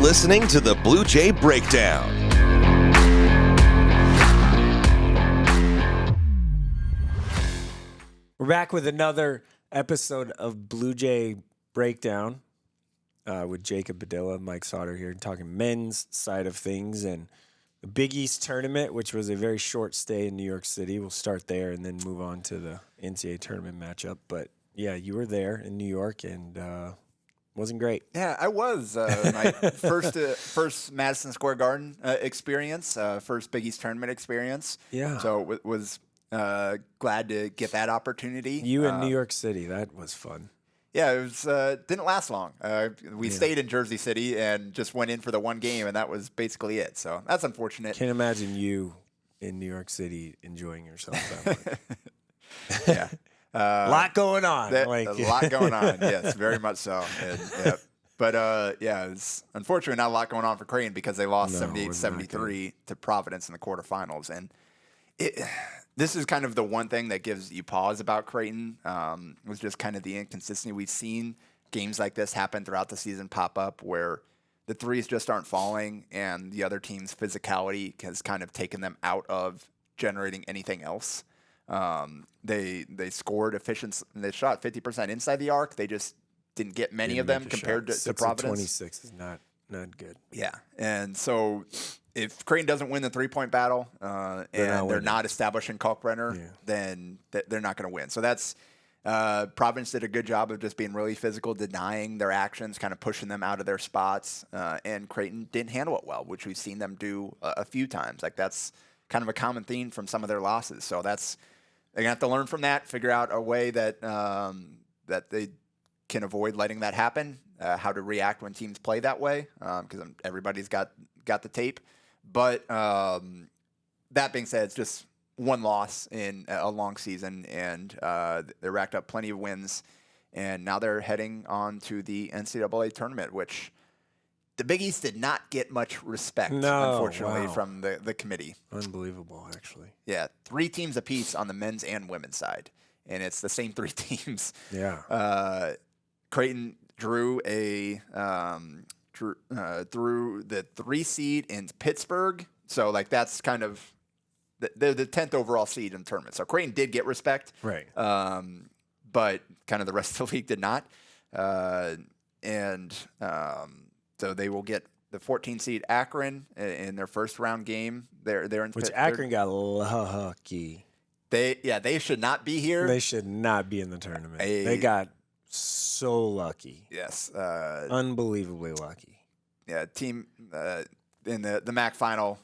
listening to the Blue Jay Breakdown. We're back with another episode of Blue Jay Breakdown with Jacob Padilla and Mike Sautter here, talking men's side of things and the Big East Tournament, which was a very short stay in New York City. We'll start there and then move on to the NCAA Tournament matchup. But, yeah, you were there in New York and wasn't great. Yeah, I was. My first Madison Square Garden experience, first Big East Tournament experience. Yeah. So was glad to get that opportunity. You in New York City, that was fun. Yeah, it was. Didn't last long. We stayed in Jersey City and just went in for the one game, and that was basically it. So that's unfortunate. Can't imagine you in New York City enjoying yourself that much. Yeah. A lot going on. A lot going on, yes, very much so. But, it's unfortunately not a lot going on for Creighton because they lost 78-73 to Providence in the quarterfinals. And this is kind of the one thing that gives you pause about Creighton, was just kind of the inconsistency. We've seen games like this happen throughout the season pop up where the threes just aren't falling and the other team's physicality has kind of taken them out of generating anything else. They scored efficient. They shot 50% inside the arc. They just didn't get many of them compared to Providence. 26 is not good. Yeah, and so if Creighton doesn't win the 3-point battle and they're not establishing Kalkbrenner, then they're not going to win. So that's Providence did a good job of just being really physical, denying their actions, kind of pushing them out of their spots, and Creighton didn't handle it well, which we've seen them do a few times. Like that's kind of a common theme from some of their losses. So that's they're gonna have to learn from that, figure out a way that that they can avoid letting that happen, how to react when teams play that way, because everybody's got the tape. But that being said, it's just one loss in a long season, and they racked up plenty of wins, and now they're heading on to the NCAA tournament, which the Big East did not get much respect, unfortunately, from the committee. Unbelievable, actually. Yeah, 3 teams apiece on the men's and women's side, and it's the same 3 teams. Yeah. Creighton drew through the 3 seed in Pittsburgh, so like that's kind of they're the 10th overall seed in the tournament. So Creighton did get respect, right? But kind of the rest of the league did not, so they will get the 14 seed Akron in their first round game. They're in which Akron got lucky. They should not be here. They should not be in the tournament. They got so lucky. Yes, unbelievably lucky. Yeah, team in the MAC final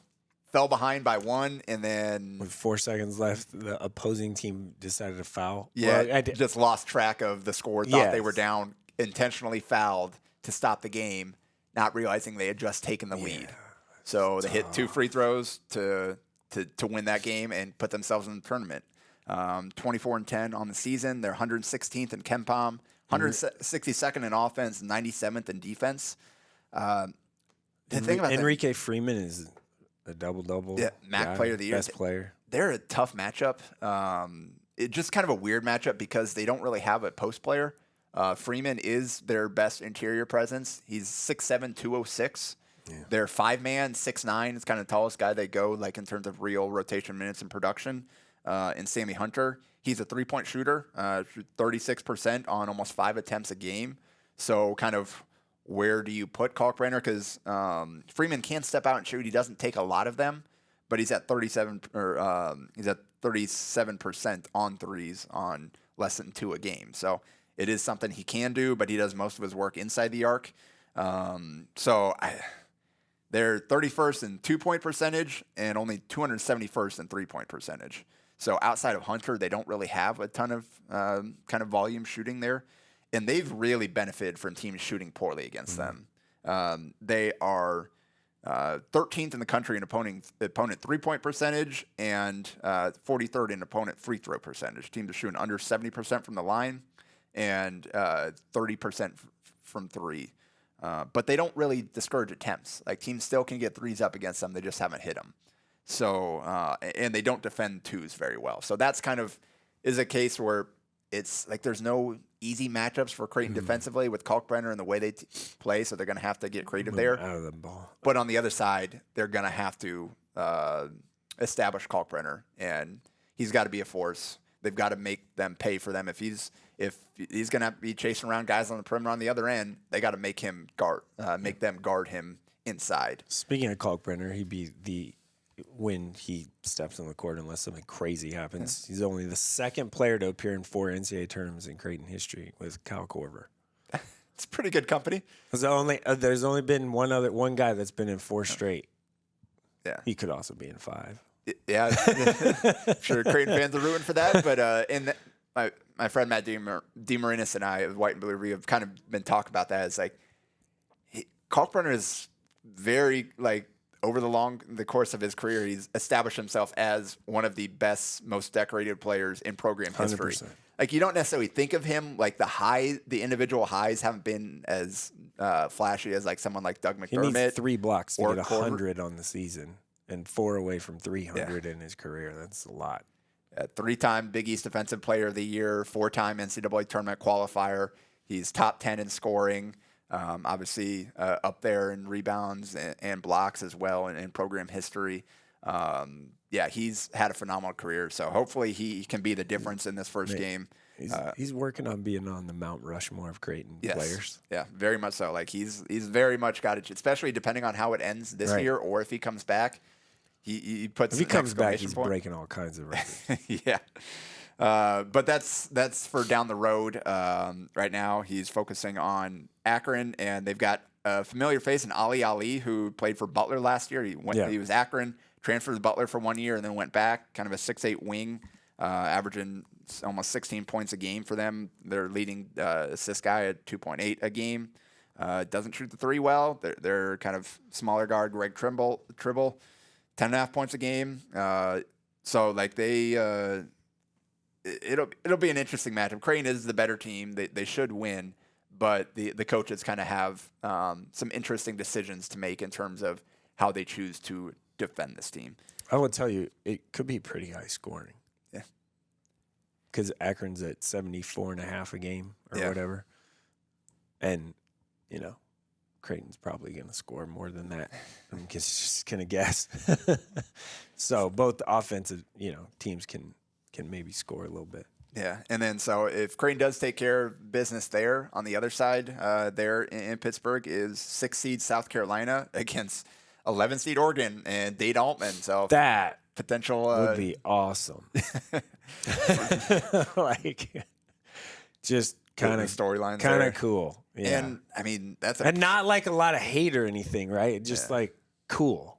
fell behind by 1, and then with 4 seconds left, the opposing team decided to foul. Yeah, well, just lost track of the score. Thought they were down, intentionally fouled to stop the game, not realizing they had just taken the lead. So they hit 2 free throws to win that game and put themselves in the tournament. 24-10 on the season. They're 116th in KenPom, 162nd in offense, 97th in defense. The thing about Enrique Freeman is a double-double. Yeah, MAC Player of the Year. Best player. They're a tough matchup. It's just kind of a weird matchup because they don't really have a post player. Freeman is their best interior presence. He's 6'7", 206. Yeah. They're 5-man, 6'9". It's kind of the tallest guy they go, like in terms of real rotation minutes and production. And Sammy Hunter, he's a 3-point shooter, 36% on almost 5 attempts a game. So kind of where do you put Kalkbrenner? Because Freeman can step out and shoot. He doesn't take a lot of them, but he's at 37% on threes on less than 2 a game. So it is something he can do, but he does most of his work inside the arc. They're 31st in 2-point percentage and only 271st in 3-point percentage. So outside of Hunter, they don't really have a ton of kind of volume shooting there. And they've really benefited from teams shooting poorly against them. They are 13th in the country in opponent 3-point percentage and 43rd in opponent free throw percentage. Teams are shooting under 70% from the line and 30% from 3. But they don't really discourage attempts. Like teams still can get 3s up against them. They just haven't hit them. So, and they don't defend 2s very well. So that's kind of is a case where it's like there's no easy matchups for Creighton defensively with Kalkbrenner and the way they play, so they're going to have to get creative there. Out of the ball. But on the other side, they're going to have to establish Kalkbrenner, and he's got to be a force. They've got to make them pay for them. If he's going to be chasing around guys on the perimeter on the other end, they got to make him make them guard him inside. Speaking of Kalkbrenner, he'd be when he steps on the court, unless something crazy happens. He's only the second player to appear in 4 NCAA tournaments in Creighton history with Cal Korver. It's pretty good company. There's only been one guy that's been in 4 straight. Yeah, he could also be in 5. Yeah, I'm sure Creighton fans are rooting for that. But my friend Matt DeMarinis and I of White and Blue, we have kind of been talking about that. It's like Kalkbrenner is very over the course of his career, he's established himself as one of the best, most decorated players in program history. 100%. Like, you don't necessarily think of him like the individual highs haven't been as flashy as like someone like Doug McDermott. He needs 3 blocks to get 100 Korver on the season and 4 away from 300 in his career. That's a lot. 3-time Big East Defensive Player of the Year, 4-time NCAA Tournament qualifier. He's top 10 in scoring. Obviously, up there in rebounds and blocks as well in program history. He's had a phenomenal career. So hopefully he can be the difference in this first game. He's working on being on the Mount Rushmore of Creighton players. Yeah, very much so. Like he's very much got it, especially depending on how it ends this year or if he comes back. He puts. If he comes back, he's point. breaking all kinds of records. Yeah. But that's for down the road. Right now, he's focusing on Akron, and they've got a familiar face in Ali, who played for Butler last year. He was Akron, transferred to Butler for 1 year, and then went back. Kind of a 6'8" wing, averaging almost 16 points a game for them. Their leading assist guy at 2.8 a game. Doesn't shoot the 3 well. They're kind of smaller guard Greg Tribble, 10.5 points a game. So like they. It'll be an interesting matchup. Creighton is the better team. They should win, but the coaches kind of have some interesting decisions to make in terms of how they choose to defend this team. I will tell you, it could be pretty high scoring. Yeah. Because Akron's at 74.5 a game or whatever. And, Creighton's probably going to score more than that. I'm just going to guess. So both offensive, teams can maybe score a little bit. Yeah, and then so if Creighton does take care of business there, on the other side there in Pittsburgh is 6th seed South Carolina against 11th seed Oregon and Dade Altman. So that potential would be awesome. Just kind of storylines, kind of cool. Yeah, and I mean and not like a lot of hate or anything, right? Just like cool.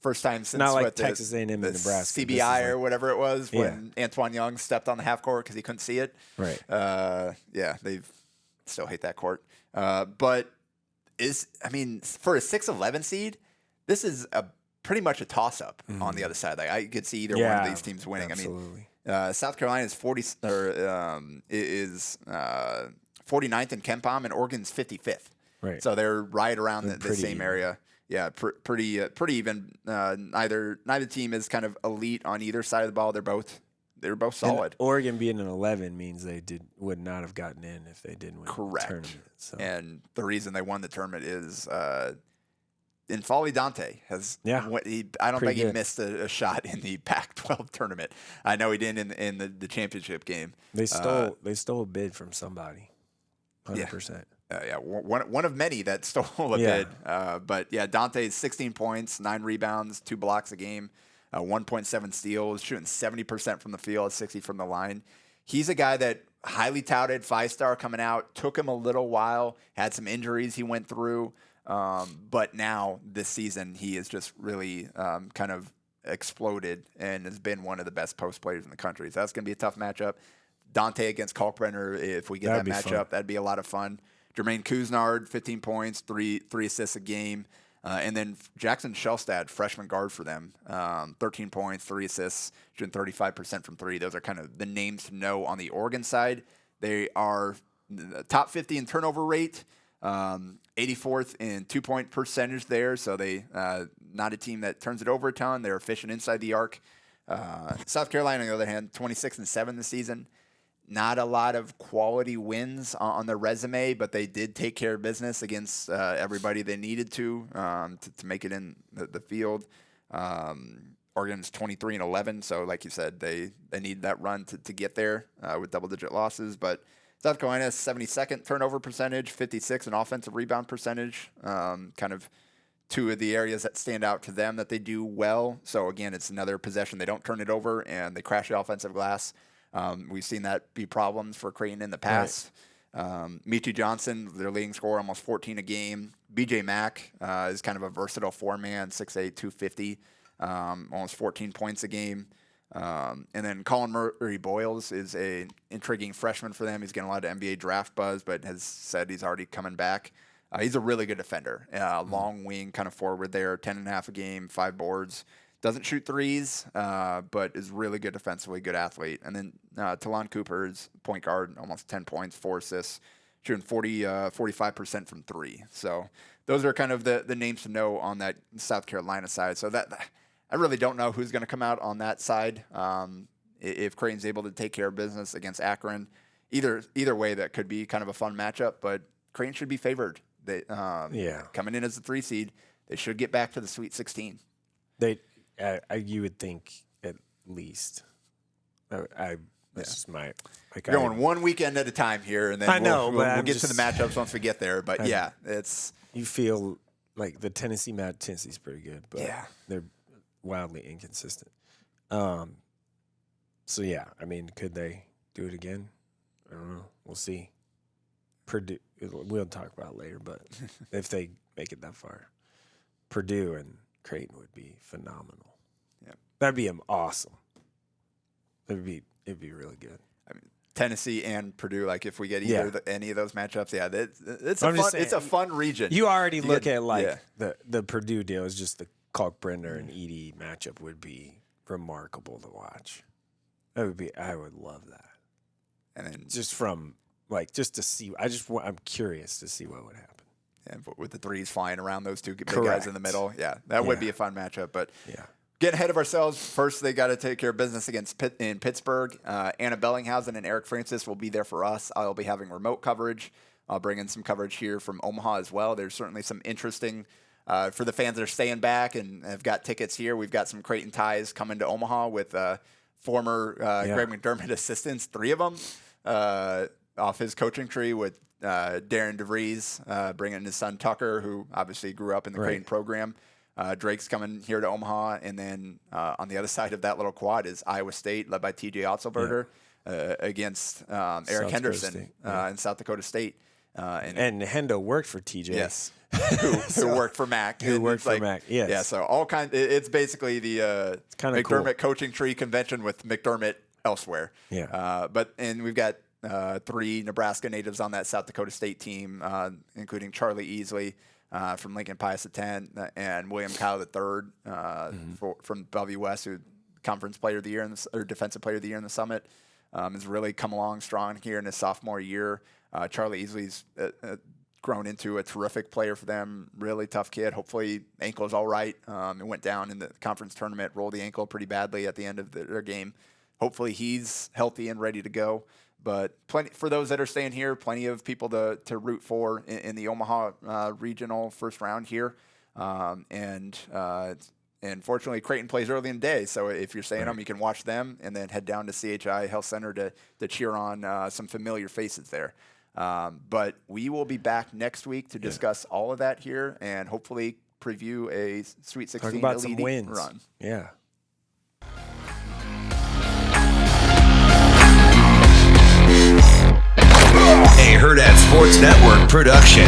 First time since not like Texas A&M and Nebraska. CBI or whatever it was when Antoine Young stepped on the half court because he couldn't see it. Right. They still hate that court. But for a 6-11 seed, this is pretty much a toss up on the other side. Like I could see either one of these teams winning. Absolutely. South Carolina is 49th in KenPom and Oregon's 55th. Right. So they're right around the same area. Yeah, pretty even. Neither team is kind of elite on either side of the ball. They're both solid. And Oregon being an 11 means they would not have gotten in if they didn't win the tournament. So. And the reason they won the tournament is N'Faly Dante has. Yeah, I don't think he missed a shot in the Pac-12 tournament. I know he didn't in the championship game. They stole a bid from somebody. 100%. One of many that stole a bid. But Dante's 16 points, 9 rebounds, 2 blocks a game, 1.7 steals, shooting 70% from the field, 60 from the line. He's a guy that highly touted, 5-star coming out. Took him a little while, had some injuries he went through. But now this season he has just really kind of exploded and has been one of the best post players in the country. So that's going to be a tough matchup. Dante against Kalkbrenner, if we get that matchup, that'd be a lot of fun. Jermaine Couisnard, 15 points, three assists a game. And then Jackson Shellstad, freshman guard for them, 13 points, 3 assists, shooting 35% from 3. Those are kind of the names to know on the Oregon side. They are the top 50 in turnover rate, 84th in 2-point percentage there. So they not a team that turns it over a ton. They're efficient inside the arc. South Carolina, on the other hand, 26-7 this season. not a lot of quality wins on their resume, but they did take care of business against everybody they needed to make it in the field. Oregon's 23-11, so like you said, they need that run to get there with double-digit losses. But South Carolina's 72nd turnover percentage, 56 in offensive rebound percentage, kind of two of the areas that stand out to them that they do well. So, again, it's another possession. They don't turn it over, and they crash the offensive glass. We've seen that be problems for Creighton in the past. Right. Michi Johnson, their leading scorer, almost 14 a game. BJ Mack is kind of a versatile four-man, 6'8", 250, almost 14 points a game. And then Colin Murray Boyles is an intriguing freshman for them. He's getting a lot of NBA draft buzz, but has said he's already coming back. He's a really good defender, long wing kind of forward there, 10.5 a game, 5 boards. Doesn't shoot threes, but is really good defensively, good athlete. And then Talon Cooper is point guard, almost 10 points, 4 assists, shooting 45% from 3. So those are kind of the names to know on that South Carolina side. So that I really don't know who's going to come out on that side. If Creighton's able to take care of business against Akron, either way, that could be kind of a fun matchup. But Creighton should be favored. They coming in as the 3 seed, they should get back to the Sweet 16. You would think at least. This is my going one weekend at a time here, and then we'll get to the matchups once we get there. But it's you feel like the Tennessee's pretty good, but they're wildly inconsistent. So yeah, I mean, could they do it again? I don't know. We'll see. Purdue, we'll talk about it later, but if they make it that far, Purdue and Creighton would be phenomenal. Yeah, that'd be awesome. It'd be really good. I mean, Tennessee and Purdue, like if we get any of those matchups, it's a fun region. You already look at the Purdue deal is just the Kalkbrenner and Edey matchup would be remarkable to watch. I would love that. And then just to see, I'm curious to see what would happen. Yeah, with the threes flying around those two big guys in the middle. Yeah, that would be a fun matchup. But getting ahead of ourselves, first they got to take care of business against in Pittsburgh. Anna Bellinghausen and Eric Francis will be there for us. I'll be having remote coverage. I'll bring in some coverage here from Omaha as well. There's certainly some interesting for the fans that are staying back and have got tickets here. We've got some Creighton ties coming to Omaha with former Greg McDermott assistants, 3 of them. Off his coaching tree with Darren DeVries, bringing his son Tucker, who obviously grew up in the Creighton program. Drake's coming here to Omaha. And then on the other side of that little quad is Iowa State, led by TJ Otzelberger, against Eric Henderson in South Dakota State. And Hendo worked for TJ. Yes. who worked for Mac. Mac, yes. Yeah, so all kinds. It's basically the McDermott coaching tree convention with McDermott elsewhere. Yeah. And we've got 3 Nebraska natives on that South Dakota State team, including Charlie Easley from Lincoln Pius X and William Kyle III from Bellevue West, who Conference Player of the Year or Defensive Player of the Year in the Summit, has really come along strong here in his sophomore year. Charlie Easley's grown into a terrific player for them. Really tough kid. Hopefully ankle's all right. It went down in the conference tournament, rolled the ankle pretty badly at the end of their game. Hopefully he's healthy and ready to go. But plenty for those that are staying here, plenty of people to root for in the Omaha regional first round here. And fortunately, Creighton plays early in the day. So if you're staying home, you can watch them and then head down to CHI Health Center to cheer on some familiar faces there. But we will be back next week to discuss all of that here and hopefully preview a Sweet 16 Talk about Elite some wins. Run. Yeah. A Hurrdat Sports Network production.